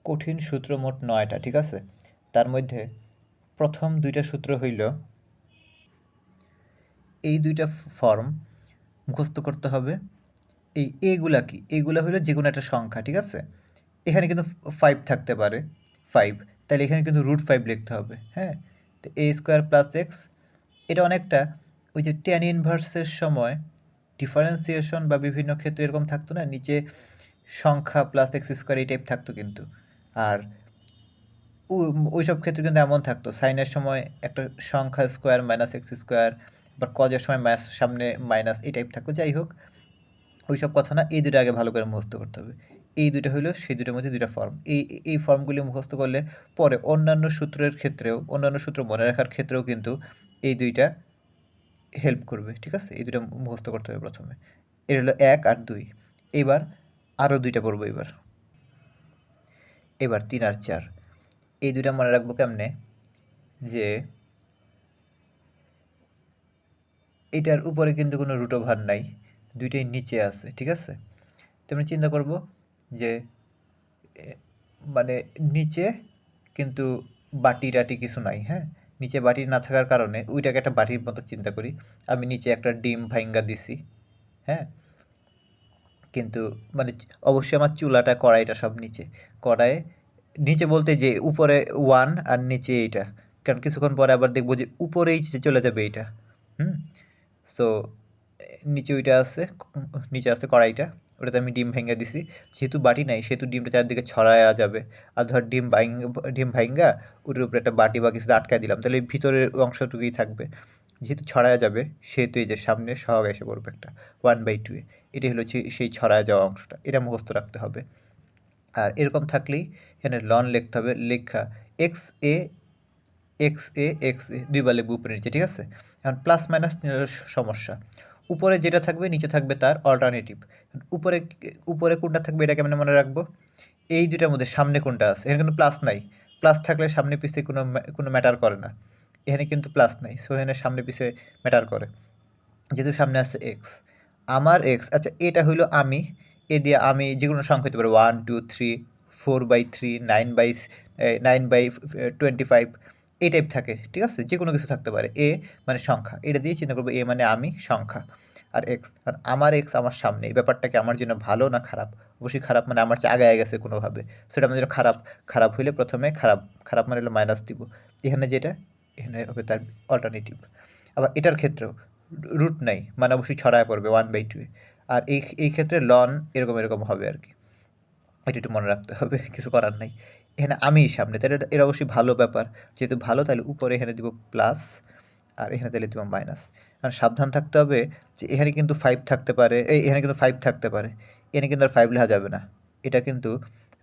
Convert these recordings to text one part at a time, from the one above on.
কঠিন সূত্র মোট 9টা, ঠিক আছে? তার মধ্যে প্রথম 2টা সূত্র হইল এই 2টা ফর্ম মুখস্থ করতে হবে। এই এগুলা কি? এগুলা হলো যে কোনো একটা সংখ্যা, ঠিক আছে? এখানে কিন্তু 5 থাকতে পারে, 5, তাহলে এখানে কিন্তু √5 লিখতে হবে, হ্যাঁ? তো a² + x, এটা অনেকটা ওই যে tan ইনভার্সের সময় ডিফারেন্সিয়েশন বা বিভিন্ন ক্ষেত্রে এরকম থাকতো না, নিচে সংখ্যা প্লাস x² এই টাইপ থাকতো কিন্তু। আর ওইসব ক্ষেত্রে কিন্তু এমন থাকতো, সাইনের সময় একটা সংখ্যা স্কোয়ার মাইনাস x², বা কজের সময় সামনে মাইনাস এই টাইপ থাকতো। যাই হোক, ওইসব কথা না, এই দুটো আগে ভালো করে মুখস্থ করতে হবে। এই দুটো হলো সেই দুটোর মধ্যে 2টা ফর্ম। এই ফর্মগুলি মুখস্থ করলে পরে অন্যান্য সূত্রের ক্ষেত্রেও, অন্যান্য সূত্র মনে রাখার ক্ষেত্রেও কিন্তু এই 2টা হেল্প করবে, ঠিক আছে? এই 2টা মুখস্থ করতে হবে প্রথমে। এর হলো 1 আর 2। এবার আরও 2টা পড়বো। এবার 3 আর 4। এই 2টা মনে রাখবো কেমনে, যে এটার উপরে কিন্তু কোনো √ওভার নাই, দুইটাই নিচে আছে, ঠিক আছে? তো আমি চিন্তা করব যে মানে নিচে কিন্তু বাটি টাটি কিছু নাই, হ্যাঁ? নিচে বাটি না থাকার কারণে ওইটাকে একটা বাটির মতো চিন্তা করি। আমি নিচে একটা ডিম ভাইঙ্গা দিছি, হ্যাঁ? কিন্তু মানে অবশ্যই আমার চুলাটা, কড়াইটা সব নিচে। কড়াইয়ে নিচে বলতে যে উপরে 1 আর নিচে এইটা। কারণ কিছুক্ষণ পরে আবার দেখব যে উপরেই চলে যাবে এইটা। হুম? সো নিচে ওইটা আছে, নিচে আছে কড়াইটা, ওটাতে আমি ডিম ভেঙে দিছি। যেহেতু বাটি নাই সেহেতু ডিমটা চারদিকে ছড়ায়া যাবে। আর ধর ডিম ভাইঙ্গা ওটার উপরে একটা বাটি বা কিছু আটকায় দিলাম, তাহলে ভিতরের অংশটুকুই থাকবে। যেহেতু ছড়ায়া যাবে সেহেতু এই যে সামনে সহগ এসে পড়বে একটা 1/2 এ। এটাই হলো সেই ছড়ায়া যাওয়া অংশটা। এটা মুখস্থ রাখতে হবে। আর এরকম থাকলেই এখানে লন লিখতে হবে, লেখা এক্স এ দুইবার লিখবো উপরে নিচে, ঠিক আছে? এখন প্লাস মাইনাস সমস্যা, উপরে যেটা থাকবে নিচে থাকবে তার অল্টারনেটিভ। উপরে উপরে কোনটা থাকবে এটা কেমনে মনে রাখবো? এই দুটার মধ্যে সামনে কোনটা আছে? এখানে কিন্তু প্লাস নাই। প্লাস থাকলে সামনে পিছে কোনো ম্যাটার করে না। এখানে কিন্তু প্লাস নাই, সো এখানে সামনে পিছে ম্যাটার করে। যেহেতু সামনে আছে এক্স, আমার এক্স, আচ্ছা এটা হইলো আমি, এ দিয়ে আমি যে কোনো সংখ্যা হতে পারে 1 2 3 4/3 9/25 এই টাইপ থাকে, ঠিক আছে? যে কোনো কিছু থাকতে পারে। এ মানে সংখ্যা, এটা দিয়ে চিন্তা করবো এ মানে আমি সংখ্যা, আর এক্স আর আমার এক্স আমার সামনে। এই ব্যাপারটাকে আমার জন্য ভালো না খারাপ? অবশ্যই খারাপ, মানে আমার চেয়ে আগায় গেছে কোনোভাবে, সেটা আমার জন্য খারাপ। খারাপ হইলে প্রথমে খারাপ মানে হলো মাইনাস দিব। এখানে যেটা, এখানে হবে তার অল্টারনেটিভ। আবার এটার ক্ষেত্রেও রুট নাই, মানে অবশ্যই ছড়ায় পড়বে 1/2 এ। আর এই ক্ষেত্রে লন এরকম হবে আর কি। এটা একটু মনে রাখতে হবে, কিছু করার নাই। এখানে আমিই সামনে, তাহলে এটা অবশ্যই ভালো ব্যাপার। যেহেতু ভালো, তাহলে উপরে এখানে দিব প্লাস, আর এখানে তাহলে দিব মাইনাস। আর সাবধান থাকতে হবে যে এখানে কিন্তু 5 থাকতে পারে, এখানে কিন্তু 5 থাকতে পারে। এখানে কিন্তু আর 5 লেখা যাবে না। এটা কিন্তু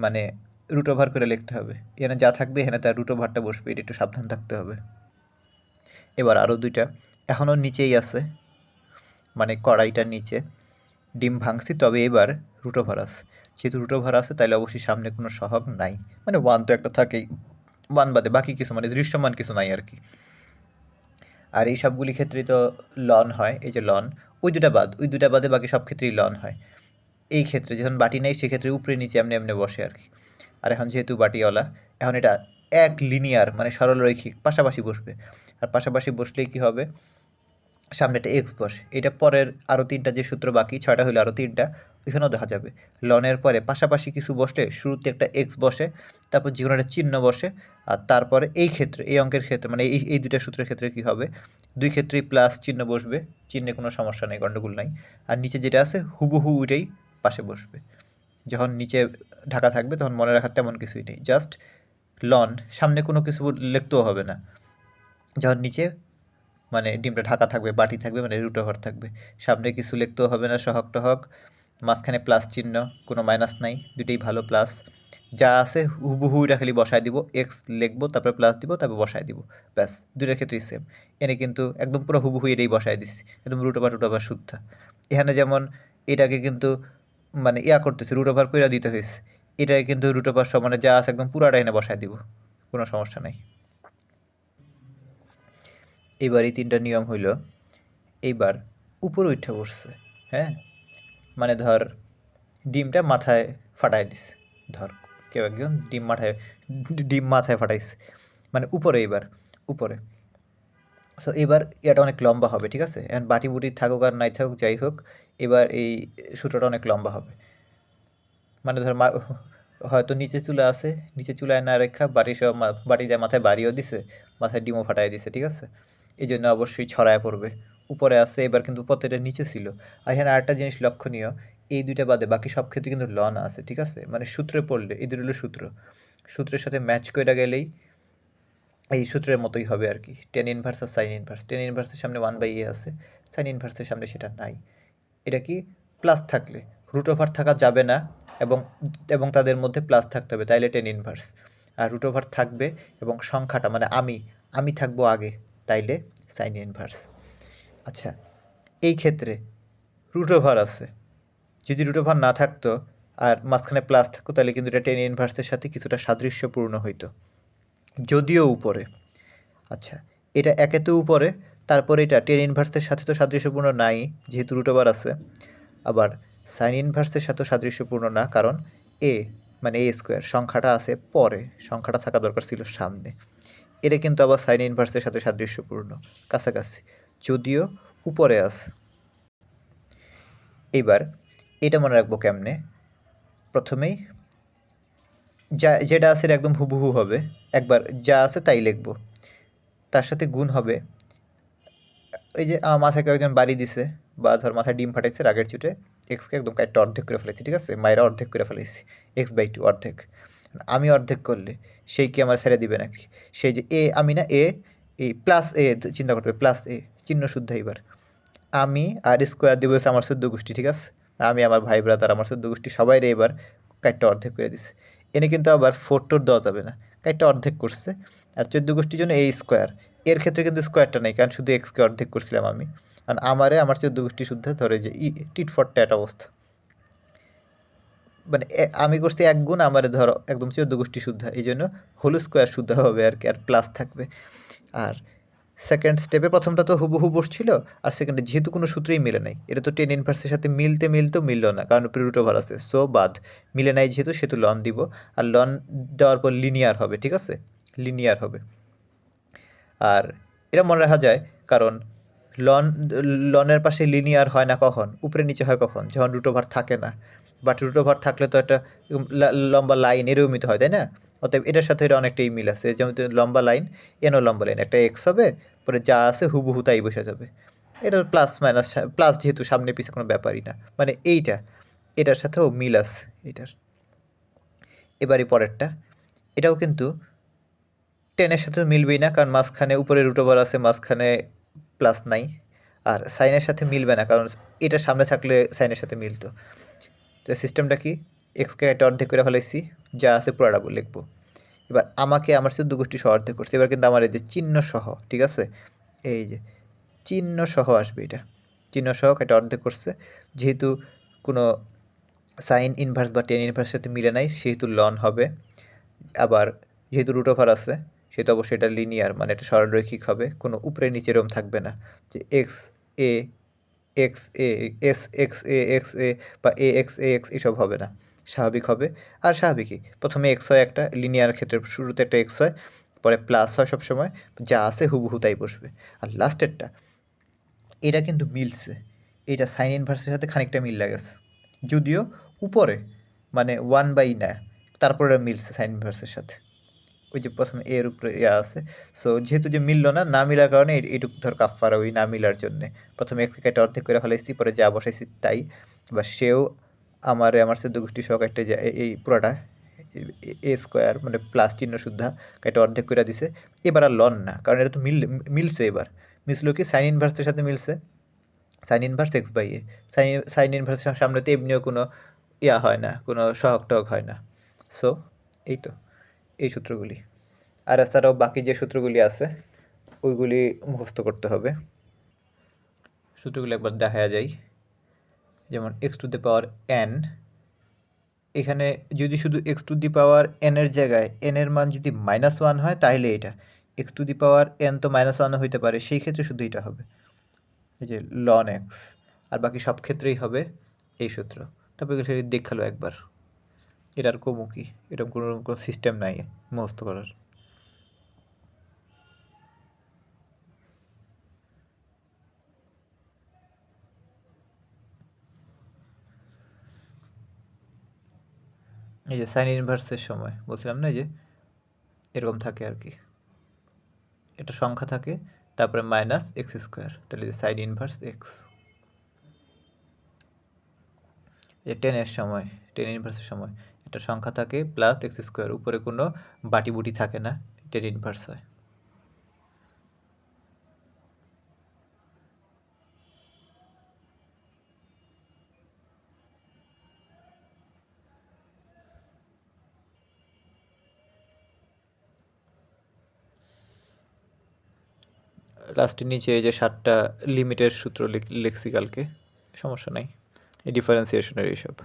মানে √ওভার করে লিখতে হবে। এখানে যা থাকবে এখানে তার √ওভারটা বসবে, এটা একটু সাবধান থাকতে হবে। এবার আরও 2টা এখনও নিচেই আছে, মানে কড়াইটার নিচে ডিম ভাঙছি, তবে এবার √ওভার আছে। যেহেতু √ওভার আছে তাহলে অবশ্যই সামনে কোনো সহগ নাই, মানে 1 তো একটা থাকেই, 1 বাদে বাকি কিছু মানে দৃশ্যমান কিছু নাই আর কি। আর এই সবগুলি ক্ষেত্রেই তো লন হয়, এই যে লন, ওই দুটা বাদে বাকি সব ক্ষেত্রেই লন হয়। এই ক্ষেত্রে যখন বাটি নেই সেক্ষেত্রে উপরে নিচে এমনি বসে আর কি। আর এখন যেহেতু বাটিওয়ালা, এখন এটা এক লিনিয়ার মানে সরলরৈখিক পাশাপাশি বসবে। আর পাশাপাশি বসলেই কি হবে, সামনে একটা এক্স বসে। এটা পরের আরও 3টা যে সূত্র বাকি, 6টা হইলে আরও 3টা ওইখানেও দেখা যাবে। লনের পরে পাশাপাশি কিছু বসলে শুরুতে একটা এক্স বসে, তারপর যে কোনো একটা চিহ্ন বসে, আর তারপরে এই ক্ষেত্রে, এই অঙ্কের ক্ষেত্রে মানে এই 2টা সূত্রের ক্ষেত্রে কি হবে, দুই ক্ষেত্রেই প্লাস চিহ্ন বসবে, চিহ্নে কোনো সমস্যা নেই, গণ্ডগোল নাই। আর নিচে যেটা আছে হুবহু ওইটাই পাশে বসবে। যখন নিচে ঢাকা থাকবে তখন মনে রাখার তেমন কিছুই নেই, জাস্ট লন, সামনে কোনো কিছু লিখতেও হবে না। যখন নিচে মানে ডিমটা ঢাকা থাকবে, বাটি থাকবে, মানে √ওভার থাকবে, সামনে কিছু লিখতেও হবে না, সহগ টহগ, মাঝখানে প্লাস চিহ্ন, কোনো মাইনাস নাই, দুটোই ভালো প্লাস। যা আছে হুবহু এটা খালি বসায় দিব, এক্স লিখবো তারপরে প্লাস দিব তারপর বসায় দিব, ব্যাস। দুইটার ক্ষেত্রেই সেম। এনে কিন্তু একদম পুরো হুবহু এটাই বসায় দিছি, একদম √ওভার শুদ্ধ। এখানে যেমন এটাকে কিন্তু মানে করতেছে, √ওভার কইরা দিতে হয়েছে, এটাকে কিন্তু √ওভার সমানে যা আছে একদম পুরাটা এনে বসায় দিব, কোনো সমস্যা নাই। এবার এই 3টা নিয়ম হইল, এইবার উপরে উঠে বসছে, হ্যাঁ? মানে ধর ডিমটা মাথায় ফাটায় দিছে, ধর কেউ একজন ডিম মাথায় ফাটাইছে, মানে উপরে, এবার উপরে। সো এবার এটা অনেক লম্বা হবে, ঠিক আছে? এখন বাটি বুটি থাকুক আর নাই থাকুক যাই হোক, এবার এই সূত্রটা অনেক লম্বা হবে। মানে ধর হয়তো নিচে চুলা আছে, নিচে চুলায় না রেখা বাটি সহ বাটি দিয়ে মাথায় বাড়িও দিছে, মাথায় ডিমও ফাটাই দিছে, ঠিক আছে? এই জন্য অবশ্যই ছড়ায় পড়বে। উপরে আছে, এবার কিন্তু প্রত্যেকটা নিচে ছিল। আর এখানে আরেকটা জিনিস লক্ষণীয়, এই দুইটা বাদে বাকি সব ক্ষেত্রে কিন্তু লন আছে, ঠিক আছে? মানে সূত্রে পড়লে এই দুটো হলো সূত্র, সূত্রের সাথে ম্যাচ করে গেলেই এই সূত্রের মতোই হবে আর কি। টেন ইনভার্স আর সাইন ইনভার্স, টেন ইনভার্সের সামনে 1/a আছে, সাইন ইনভার্সের সামনে সেটা নাই। এটা কি প্লাস থাকলে, রুট ওভার থাকা যাবে না, এবং এবং তাদের মধ্যে প্লাস থাকতে হবে, তাইলে টেন ইনভার্স। আর রুট ওভার থাকবে এবং সংখ্যাটা মানে আমি থাকবো আগে, তাইলে সাইন ইনভার্স। আচ্ছা, এই ক্ষেত্রে রুট ওভার আছে, যদি রুট ওভার না থাকতো আর মাঝখানে প্লাস থাকতো তাহলে কিন্তু এটা টেন ইনভার্সের সাথে কিছুটা সাদৃশ্যপূর্ণ হইতো, যদিও উপরে। আচ্ছা, এটা একে তো উপরে, তারপরে এটা টেন ইনভার্সের সাথে তো সাদৃশ্যপূর্ণ নাই, যেহেতু রুট ওভার আছে। আবার সাইন ইনভার্সের সাথেও সাদৃশ্যপূর্ণ না, কারণ এ মানে এ স্কোয়ার সংখ্যাটা আছে পরে, সংখ্যাটা থাকা দরকার ছিল সামনে। এটা কিন্তু আবার সাইন ইনভার্সের সাথে সাদৃশ্যপূর্ণ, কাছাকাছি, যদিও উপরে আছে। এবার এটা মনে রাখবো কেমনে, প্রথমেই যেটা আছে একদম হুবহু হবে, একবার যা আছে তাই লিখবো, তার সাথে গুণ হবে ওই যে আমার মাথায় কেউ একজন বাড়ি দিছে, বা ধর মাথায় ডিম ফাটাইছে রাগের চুটে, এক্সকে একদম কাইটটা অর্ধেক করে ফেলেছি, ঠিক আছে? মায়েরা অর্ধেক করে ফেলেছি, x/2 অর্ধেক। আমি অর্ধেক করলে সেই কি আমার ছেড়ে দিবে নাকি? সেই যে এ আমি না এ, এই প্লাস এ চিন্তা করতে হবে, প্লাস এ চিহ্ন শুদ্ধ। এবার আমি আর স্কোয়ার দিব আমার 14 গোষ্ঠী, ঠিক আছে? আমি আমার ভাই ব্রাদার আমার 14 গোষ্ঠী সবাই রে এবার কাইটটা অর্ধেক করে দিছে। এনে কিন্তু আবার 4 দেওয়া যাবে না, কাইটটা অর্ধেক করছে। আর 14 গোষ্ঠীর জন্য এই স্কোয়ার, এর ক্ষেত্রে কিন্তু স্কোয়ারটা নেই, কারণ শুধু এক্সকে অর্ধেক করছিলাম আমি। আর আমার 14 গোষ্ঠী শুদ্ধ ধরে যে টিট ফর ট্যাট অবস্থা, মানে আমি করছি এক গুণ, আমার ধরো একদম 14 গোষ্ঠী শুদ্ধ, এই জন্য হোল স্কোয়ার শুদ্ধ হবে আর কি, আর প্লাস থাকবে। আর সেকেন্ড স্টেপে প্রথমটা তো হুবহু বসছিল, আর সেকেন্ডে যেহেতু কোনো সূত্রেই মিলে নাই, এটা তো টেন ইনভার্সের সাথে মিললো না, কারণ উপরে রুট ওভার আছে, সো বাদ। মিলে নাই যেহেতু, সেহেতু লন দিব। আর লন দেওয়ার পর লিনিয়ার হবে, ঠিক আছে? লিনিয়ার হবে। আর এটা মনে রাখা যায়, কারণ লন লনের পাশে লিনিয়ার হয় না কখন, উপরে নিচে হয় কখন, যখন রুট ওভার থাকে না। বাট রুট ওভার থাকলে তো একটা লম্বা লাইন এরকমিত হয়, তাই না? অতএব এটার সাথে এটা অনেকটাই মিল আছে, যেমন লম্বা লাইন, এনও লম্বা লাইন, একটা এক্স হবে, পরে যা আছে হুবহু তাই বসে যাবে। এটা প্লাস মাইনাস, প্লাস যেহেতু সামনে পিছিয়ে কোনো ব্যাপারই না, মানে এটার সাথেও মিল আছে এটার। এবারে পরেরটা, এটাও কিন্তু টেনের সাথে মিলবেই না, কারণ মাঝখানে উপরে রুট ওভার আছে, মাঝখানে প্লাস নাই। আর সাইনের সাথে মিলবে না, কারণ এটা সামনে থাকলে সাইনের সাথে মিলতো। তো সিস্টেমটা কি, এক্সকে এটা অর্ধেক করে ফেলাইছি, যা আছে পুরোটা লিখবো। এবার আমাকে আমার 14 গোষ্ঠী সহ অর্ধেক করছে, এবার কিন্তু আমার এই যে চিহ্ন সহ, ঠিক আছে? এই যে চিহ্ন সহ আসবে, এটা চিহ্ন সহ এটা অর্ধেক করছে, যেহেতু কোনো সাইন ইনভার্স বা টেন ইনভার্সের সাথে মিলে নাই, সেহেতু লন হবে। আবার যেহেতু রুট ওভার আছে, সেটা অবশ্যই এটা লিনিয়ার, মানে এটা সরলরৈখিক হবে, কোনো উপরে নিচে এরকম থাকবে না যে এ এক্স এ এক্স এ বা এক্স এসব হবে না, স্বাভাবিক হবে। আর স্বাভাবিকই প্রথমে এক্স হয়, একটা লিনিয়ার ক্ষেত্রে শুরুতে একটা এক্স হয়, পরে প্লাস হয় সবসময়, যা আছে হুবহু তাই বসবে। আর লাস্টেরটা, এটা কিন্তু মিলছে, এটা সাইন ইনভার্সের সাথে খানিকটা মিল লাগেছে, যদিও উপরে মানে 1/, না, তারপরে মিলছে সাইন ইনভার্সের সাথে, ওই যে প্রথমে এর উপরে ইয়া আছে। সো যেহেতু যে মিললো না, না মিলার কারণে এইটুকু ধর কাফারা, ওই না মিলার জন্যে প্রথমে এক্স কেটে অর্ধেক করে ফেলাইছি, পরে যা বসাইছি তাই। বা সেও আমার 14 গোষ্ঠী সহ একটা যে এই পুরাটা এ স্কোয়ার মানে প্লাস চিহ্ন শুদ্ধা কেটে অর্ধেক করে দিছে। এবার আর লন না, কারণ এটা তো মিলছে, এবার মিলছিল কি সাইন ইনভার্সের সাথে মিলছে, সাইন ইনভার্স x/a। সাইন ইনভার্সের সামনে তো এমনিও কোনো ইয়া হয় না, কোনো সহগ টহগ হয় না। সো এই তো এই সূত্রগুলি। আর এছাড়াও বাকি যে সূত্রগুলি আছে ওইগুলি মুখস্থ করতে হবে। সূত্রগুলি একবার দেখা যায়, যেমন x⁴n, এখানে যদি শুধু x⁴n এর জায়গায় n এর মান যদি -1 হয়, তাহলে এটা x⁴n তো -1 হইতে পারে, সেই ক্ষেত্রে শুধু এটা হবে, এই যে ln x। আর বাকি সব ক্ষেত্রেই হবে এই সূত্র। তারপরে সেটা দেখালো একবার। এটার কমুকি, এরকম কোনো সিস্টেম নাই মুখস্থ করার। এই যে সাইন ইনভার্সের সময় বলছিলাম না, এই যে এরকম থাকে আর কি, এটা সংখ্যা থাকে, তারপরে মাইনাস এক্স স্কোয়ার, তাহলে যে সাইন ইনভার্স এক্স। এই টেনের সময়, টেন ইনভার্সের সময় এটা সংখ্যা থাকে প্লাস এক্স স্কোয়ার, উপরে কোনো বাটি বুটি থাকে না, টেন ইনভার্স হয়। লাস্টের নিচে এই যে 7টা লিমিটের সূত্র লিখছি কালকে, সমস্যা নাই, এই ডিফারেন্সিয়েশনের এইসব।